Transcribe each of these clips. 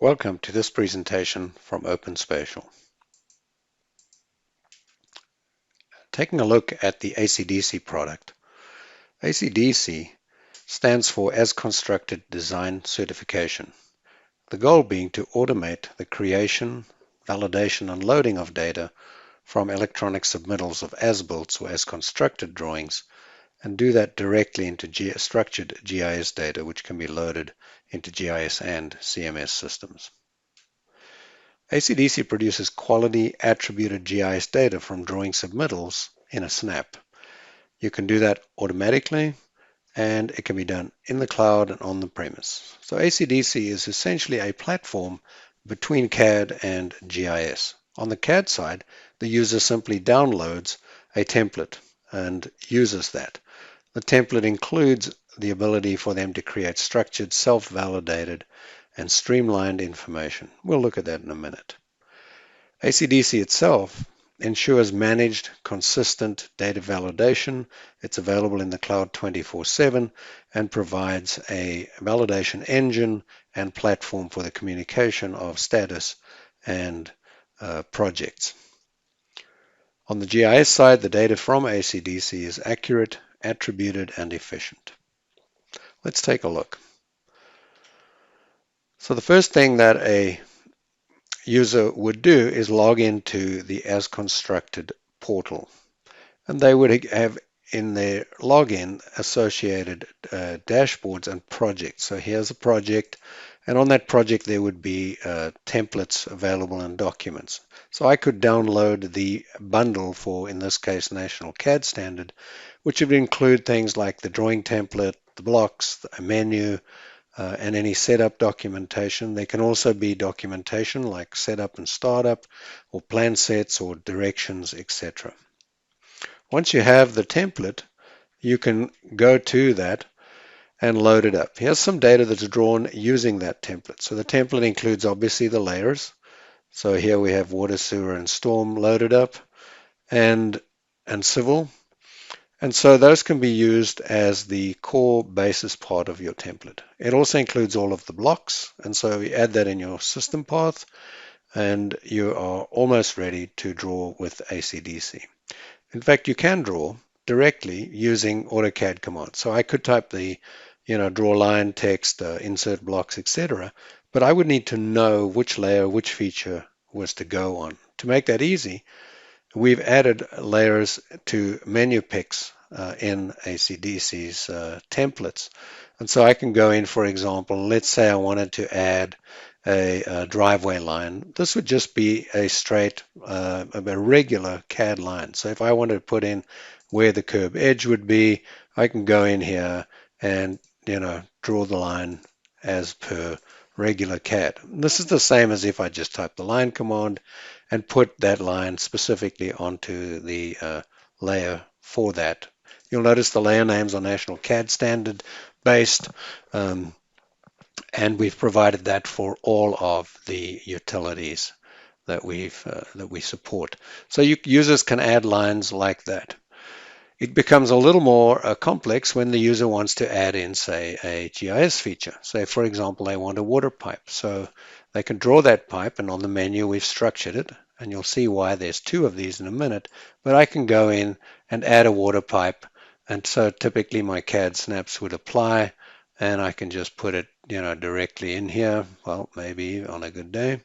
Welcome to this presentation from OpenSpatial. Taking a look at the ACDC product. ACDC stands for As Constructed Design Certification. The goal being to automate the creation, validation and loading of data from electronic submittals of as-built or as-constructed drawings and do that directly into structured GIS data which can be loaded into GIS and CMS systems. ACDC produces quality attributed GIS data from drawing submittals in a snap. You can do that automatically and it can be done in the cloud and on the premise. So ACDC is essentially a platform between CAD and GIS. On the CAD side, the user simply downloads a template and uses that. The template includes the ability for them to create structured, self-validated, and streamlined information. We'll look at that in a minute. ACDC itself ensures managed, consistent data validation. It's available in the cloud 24/7 and provides a validation engine and platform for the communication of status and projects. On the GIS side, the data from ACDC is accurate, attributed, and efficient. Let's take a look. So the first thing that a user would do is log into the As Constructed portal, and they would have in their login associated dashboards and projects. So here's a project, and on that project there would be templates available and documents. So I could download the bundle for, in this case, National CAD Standard, which would include things like the drawing template, the blocks, a menu, and any setup documentation. There can also be documentation like setup and startup, or plan sets or directions, etc. Once you have the template, you can go to that and load it up. Here's some data that's drawn using that template. So the template includes obviously the layers. So here we have water, sewer, and storm loaded up, and civil. And so those can be used as the core basis part of your template. It also includes all of the blocks, and so you add that in your system path, and you are almost ready to draw with ACDC. In fact, you can draw directly using AutoCAD commands. So I could type the, draw line, text, insert blocks, etc. But I would need to know which layer, which feature was to go on. To make that easy, we've added layers to menu picks in ACDC's templates. And so I can go in, for example, let's say I wanted to add a driveway line. This would just be a straight, a regular CAD line. So if I wanted to put in where the curb edge would be, I can go in here and, draw the line as per regular CAD. This is the same as if I just type the line command and put that line specifically onto the layer for that. You'll notice the layer names are National CAD Standard based, and we've provided that for all of the utilities that we support. So users can add lines like that. It becomes a little more complex when the user wants to add in, say, a GIS feature. Say, for example, they want a water pipe. So they can draw that pipe, and on the menu we've structured it, and you'll see why there's two of these in a minute. But I can go in and add a water pipe, and so typically my CAD snaps would apply, and I can just put it, directly in here. Well, maybe on a good day.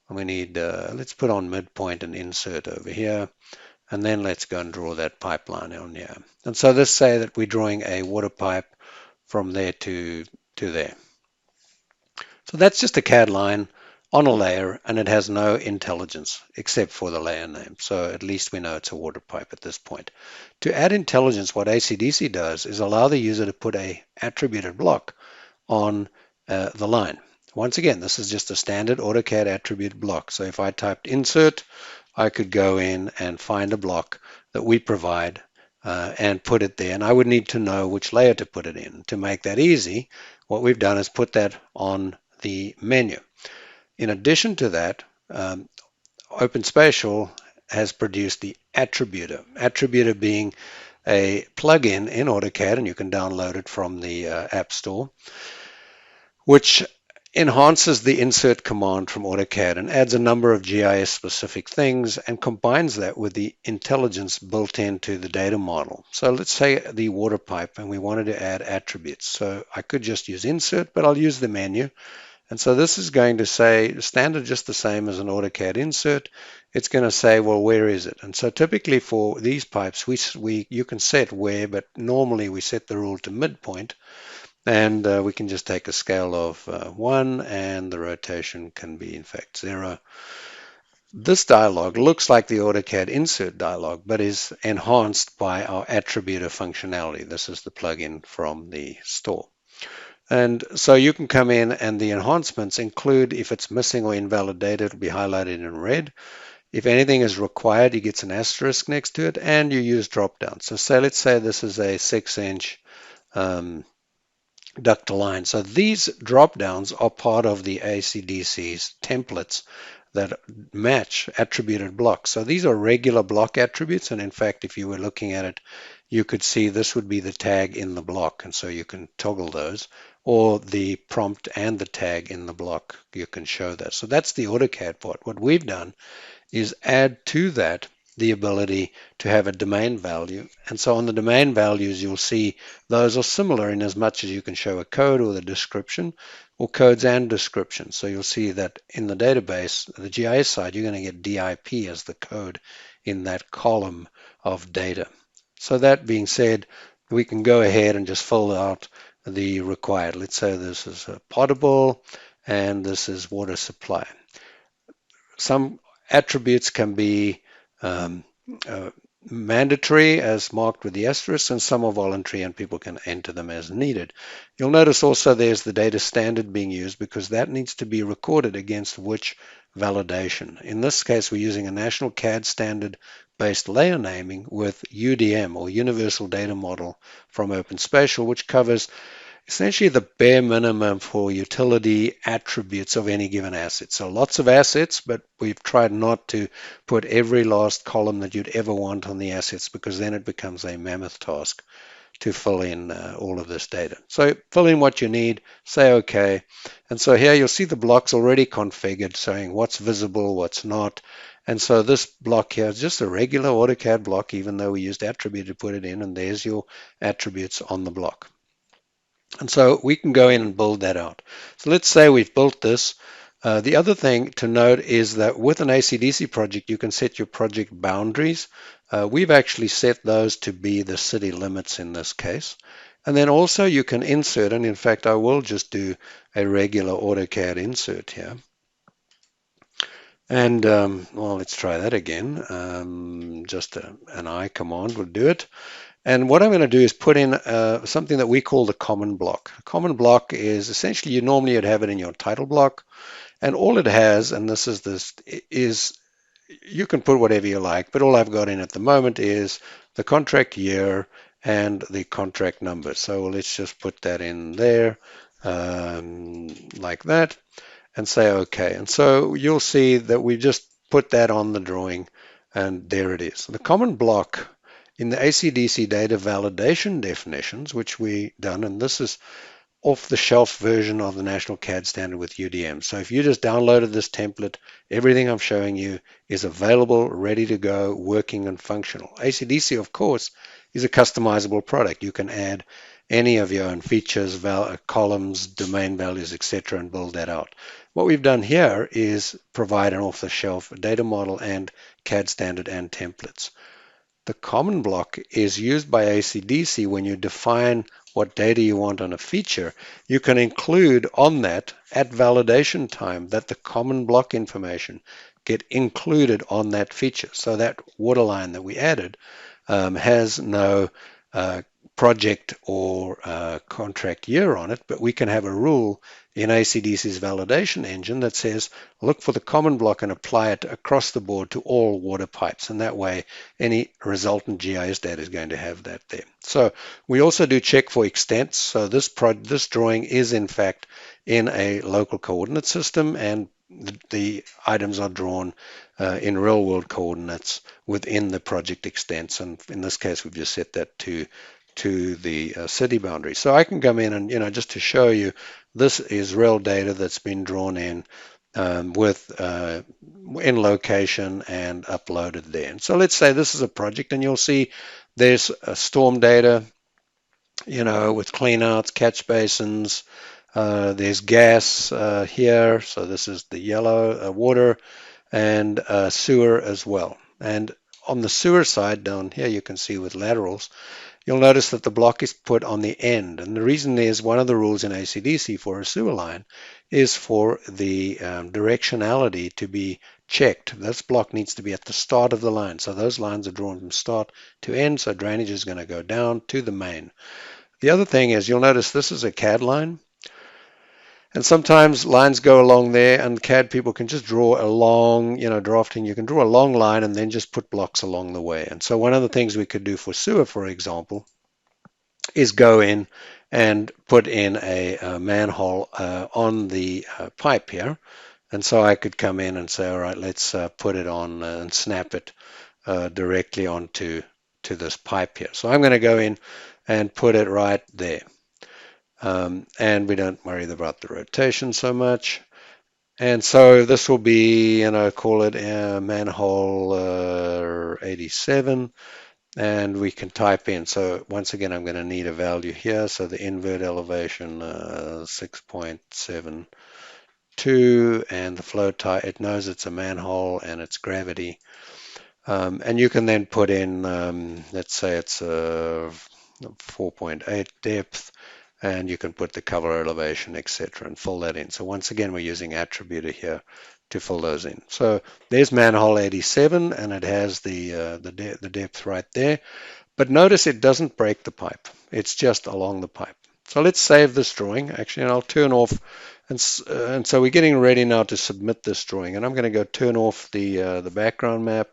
We need, let's put on midpoint and insert over here. And then let's go and draw that pipeline on here. And so let's say that we're drawing a water pipe from there to there. So that's just a CAD line on a layer, and it has no intelligence except for the layer name. So at least we know it's a water pipe at this point. To add intelligence, what ACDC does is allow the user to put a attributed block on the line. Once again, this is just a standard AutoCAD attribute block. So if I typed insert, I could go in and find a block that we provide and put it there. And I would need to know which layer to put it in. To make that easy, what we've done is put that on the menu. In addition to that, OpenSpatial has produced the Attributor. Attributor being a plugin in AutoCAD, and you can download it from the App Store, which enhances the insert command from AutoCAD and adds a number of GIS specific things and combines that with the intelligence built into the data model. So let's say the water pipe and we wanted to add attributes. So I could just use insert, but I'll use the menu. And so this is going to say standard just the same as an AutoCAD insert. It's going to say, well, where is it? And so typically for these pipes, you can set where, but normally we set the rule to midpoint. And we can just take a scale of 1 and the rotation can be in fact 0. This dialog looks like the AutoCAD insert dialog but is enhanced by our attributor functionality. This is the plugin from the store. And so you can come in and the enhancements include if it's missing or invalid data, it'll be highlighted in red. If anything is required, he gets an asterisk next to it, and you use drop down. So let's say this is a 6-inch ductile line. So these drop downs are part of the ACDC's templates that match attributed blocks. So these are regular block attributes, and in fact, if you were looking at it, you could see this would be the tag in the block, and so you can toggle those, or the prompt and the tag in the block, you can show that. So that's the AutoCAD part. What we've done is add to that the ability to have a domain value. And so on the domain values, you'll see those are similar in as much as you can show a code or the description, or codes and descriptions. So you'll see that in the database, the GIS side, you're going to get DIP as the code in that column of data. So that being said, we can go ahead and just fill out the required. Let's say this is potable and this is water supply. Some attributes can be mandatory as marked with the asterisk, and some are voluntary and people can enter them as needed. You'll notice also there's the data standard being used because that needs to be recorded against which validation. In this case, we're using a national CAD standard based layer naming with UDM, or Universal Data Model, from OpenSpatial, which covers essentially the bare minimum for utility attributes of any given asset. So lots of assets, but we've tried not to put every last column that you'd ever want on the assets, because then it becomes a mammoth task to fill in all of this data. So fill in what you need, say OK. And so here you'll see the blocks already configured, showing what's visible, what's not. And so this block here is just a regular AutoCAD block, even though we used attribute to put it in, and there's your attributes on the block. And so we can go in and build that out. So let's say we've built this. The other thing to note is that with an ACDC project, you can set your project boundaries. We've actually set those to be the city limits in this case. And then also you can insert, and in fact, I will just do a regular AutoCAD insert here. And well, let's try that again. Just an I command would do it. And what I'm going to do is put in something that we call the common block. A common block is essentially, you'd have it in your title block, and all it has, and this is you can put whatever you like, but all I've got in at the moment is the contract year and the contract number. So let's just put that in there like that and say OK. And so you'll see that we just put that on the drawing, and there it is. The common block in the ACDC data validation definitions, which we done, and this is off-the-shelf version of the National CAD standard with UDM. So if you just downloaded this template, everything I'm showing you is available, ready to go, working and functional. ACDC, of course, is a customizable product. You can add any of your own features, columns, domain values, etc., and build that out. What we've done here is provide an off-the-shelf data model and CAD standard and templates. The common block is used by ACDC when you define what data you want on a feature. You can include on that at validation time that the common block information get included on that feature. So that waterline that we added has no project or contract year on it, but we can have a rule in ACDC's validation engine that says look for the common block and apply it across the board to all water pipes, and that way any resultant GIS data is going to have that there. So we also do check for extents. So this drawing is in fact in a local coordinate system, and the items are drawn in real world coordinates within the project extents, and in this case we've just set that to the city boundary. So I can come in and, just to show you This is real data that's been drawn in in location and uploaded there. And so let's say this is a project, and you'll see there's storm data, with cleanouts, catch basins. There's gas here, so this is the yellow water, and sewer as well. And on the sewer side down here, you can see with laterals, you'll notice that the block is put on the end. And the reason is one of the rules in ACDC for a sewer line is for the directionality to be checked. This block needs to be at the start of the line. So those lines are drawn from start to end. So drainage is going to go down to the main. The other thing is you'll notice this is a CAD line. And sometimes lines go along there, and CAD people can just draw a long, drafting, you can draw a long line and then just put blocks along the way. And so one of the things we could do for sewer, for example, is go in and put in a manhole on the pipe here. And so I could come in and say, all right, let's put it on and snap it directly onto this pipe here. So I'm going to go in and put it right there. And we don't worry about the rotation so much. And so this will be, call it manhole 87. And we can type in. So once again, I'm going to need a value here. So the invert elevation 6.72, and the flow type, it knows it's a manhole and it's gravity. And you can then put in, let's say it's a 4.8 depth, and you can put the cover elevation, etc., and fill that in. So once again, we're using Attributor here to fill those in. So there's manhole 87, and it has the depth right there. But notice it doesn't break the pipe. It's just along the pipe. So let's save this drawing. Actually, and I'll turn off. And so we're getting ready now to submit this drawing. And I'm going to go turn off the background map.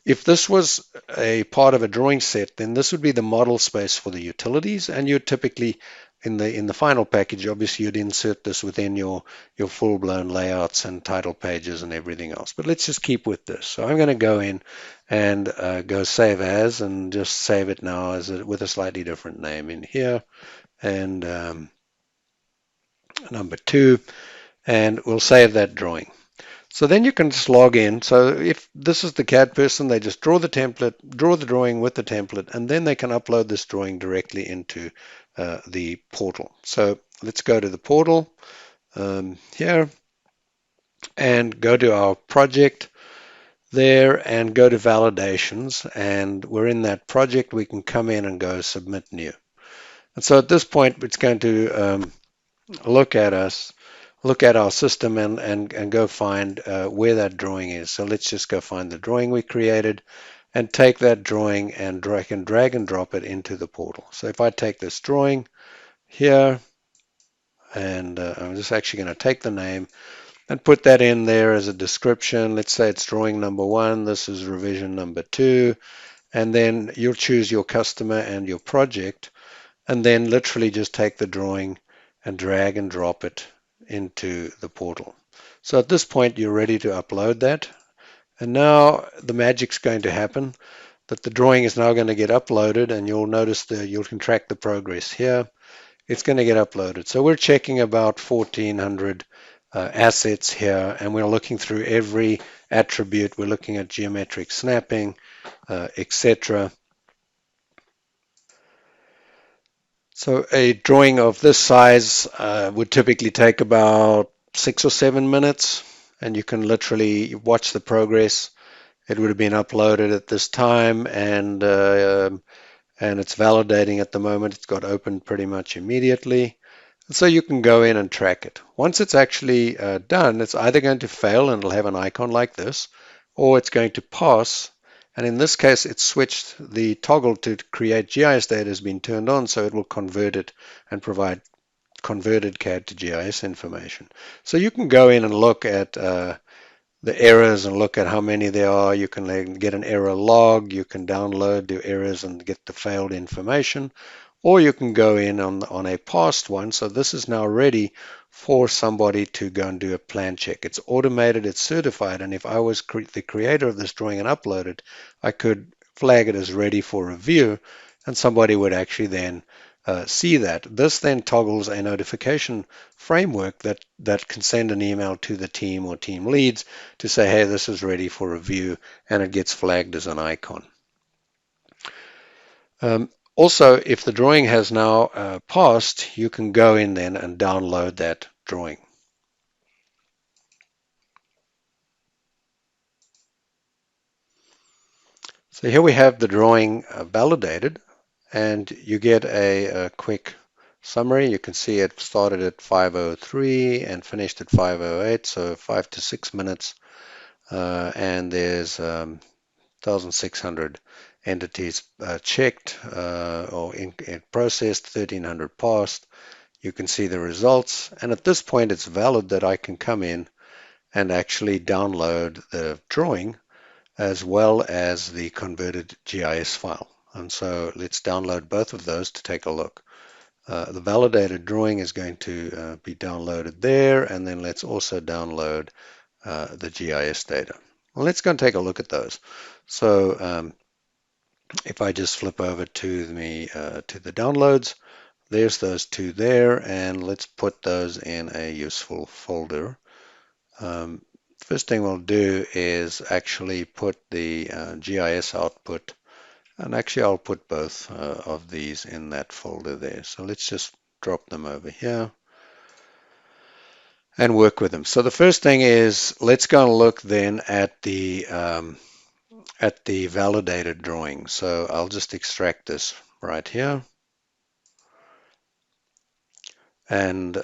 If this was a part of a drawing set, then this would be the model space for the utilities, and you typically in the final package, obviously you'd insert this within your full-blown layouts and title pages and everything else. But let's just keep with this. So I'm going to go in and go save as, and just save it now with a slightly different name in here, and number 2, and we'll save that drawing. So then you can just log in. So if this is the CAD person, they just draw the template, draw the drawing with the template, and then they can upload this drawing directly into the portal. So let's go to the portal here and go to our project there and go to validations. And we're in that project. We can come in and go submit new. And so at this point, it's going to look at our system and go find where that drawing is. So let's just go find the drawing we created and take that drawing and drag and drop it into the portal. So if I take this drawing here, and I'm just actually going to take the name and put that in there as a description. Let's say it's drawing number 1. This is revision number 2. And then you'll choose your customer and your project, and then literally just take the drawing and drag and drop it into the portal. So at this point, you're ready to upload that. And now the magic's going to happen, that the drawing is now going to get uploaded, and you'll notice you can track the progress here. It's going to get uploaded. So we're checking about 1,400 assets here, and we're looking through every attribute. We're looking at geometric snapping, etc. So a drawing of this size would typically take about 6 or 7 minutes, and you can literally watch the progress. It would have been uploaded at this time, and it's validating at the moment. It's got opened pretty much immediately. So you can go in and track it. Once it's actually done, it's either going to fail and it'll have an icon like this, or it's going to pass. And in this case, it's switched. The toggle to create GIS data has been turned on, so it will convert it and provide converted CAD to GIS information. So you can go in and look at the errors and look at how many there are. You can get an error log. You can download the errors and get the failed information. Or you can go in on a past one. So this is now ready for somebody to go and do a plan check. It's automated, it's certified, and if I was the creator of this drawing and upload it, I could flag it as ready for review, and somebody would actually then see that. This then toggles a notification framework that can send an email to the team or team leads to say, hey, this is ready for review, and it gets flagged as an icon. Also, if the drawing has now passed, you can go in then and download that drawing. So here we have the drawing validated, and you get a quick summary. You can see it started at 5:03 and finished at 5:08, so 5 to 6 minutes. And there's 1,600 entities checked or processed, 1,300 passed. You can see the results, and at this point it's valid that I can come in and actually download the drawing as well as the converted GIS file. And so let's download both of those to take a look. The validated drawing is going to be downloaded there, and then let's also download the GIS data. Well, let's go and take a look at those. So if I just flip over to the downloads, there's those two there, and let's put those in a useful folder. First thing we'll do is actually put the GIS output, and actually I'll put both of these in that folder there. So let's just drop them over here and work with them. So the first thing is, let's go and look then at the validated drawing. So I'll just extract this right here. And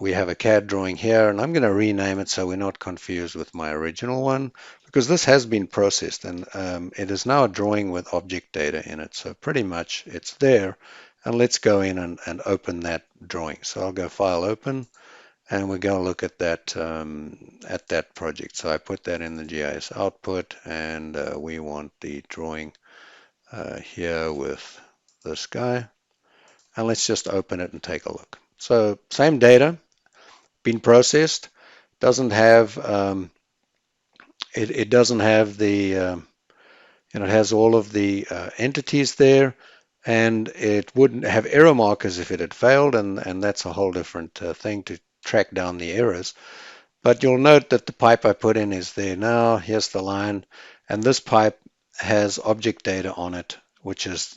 we have a CAD drawing here, and I'm going to rename it so we're not confused with my original one, because this has been processed, and it is now a drawing with object data in it. So pretty much it's there. And let's go in and open that drawing. So I'll go File, Open, and we're going to look at that project. So I put that in the GIS output, and we want the drawing here with this guy. And let's just open it and take a look. So same data, been processed, doesn't have it doesn't have the it has all of the entities there, and it wouldn't have error markers if it had failed, and that's a whole different thing to track down the errors. But you'll note that the pipe I put in is there now. Here's the line, and this pipe has object data on it, which is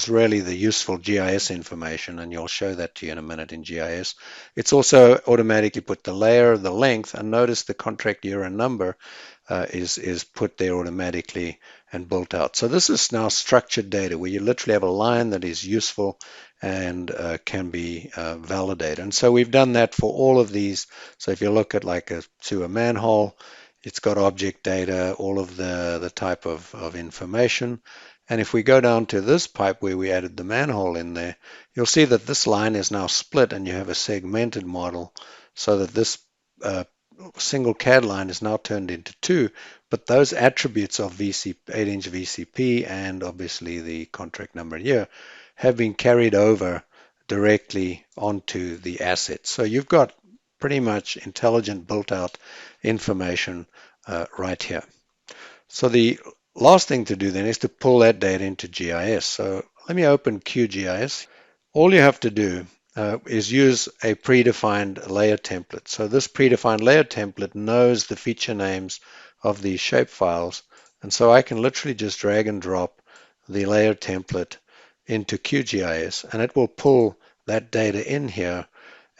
really the useful GIS information, and you'll show that to you in a minute in GIS. It's also automatically put the layer, the length, and notice the contract year and number is put there automatically and built out. So this is now structured data where you literally have a line that is useful and can be validated. And so we've done that for all of these. So if you look at like a sewer manhole, it's got object data, all of the type of information. And if we go down to this pipe where we added the manhole in there, you'll see that this line is now split and you have a segmented model so that this single CAD line is now turned into two, but those attributes of 8-inch VCP and obviously the contract number and year have been carried over directly onto the asset. So you've got pretty much intelligent built out information right here. So the last thing to do then is to pull that data into GIS. So let me open QGIS. All you have to do is use a predefined layer template. So this predefined layer template knows the feature names of these shape files. And so I can literally just drag and drop the layer template into QGIS, and it will pull that data in here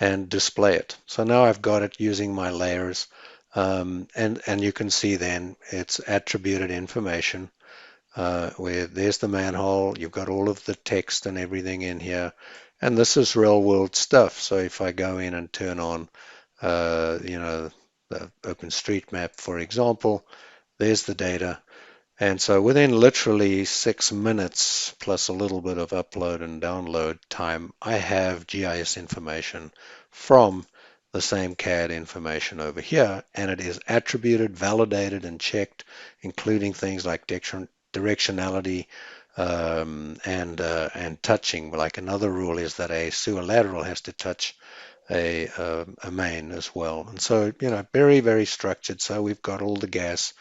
and display it. So now I've got it using my layers. And you can see then it's attributed information where there's the manhole, you've got all of the text and everything in here, and this is real world stuff. So if I go in and turn on the OpenStreetMap, for example, there's the data. And so within literally 6 minutes plus a little bit of upload and download time, I have GIS information from the same CAD information over here, and it is attributed, validated, and checked, including things like directionality and touching. Like another rule is that a sewer lateral has to touch a main as well. And so, very, very structured. So we've got all the gas,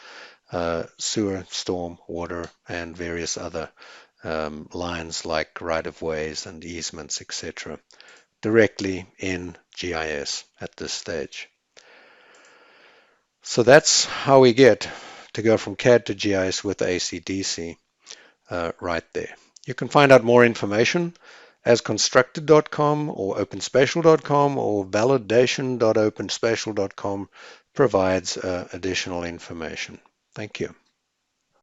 sewer, storm, water, and various other lines like right-of-ways and easements, etc., directly in GIS at this stage. So that's how we get to go from CAD to GIS with ACDC right there. You can find out more information asconstructed.com or openspatial.com, or validation.openspatial.com provides additional information. Thank you.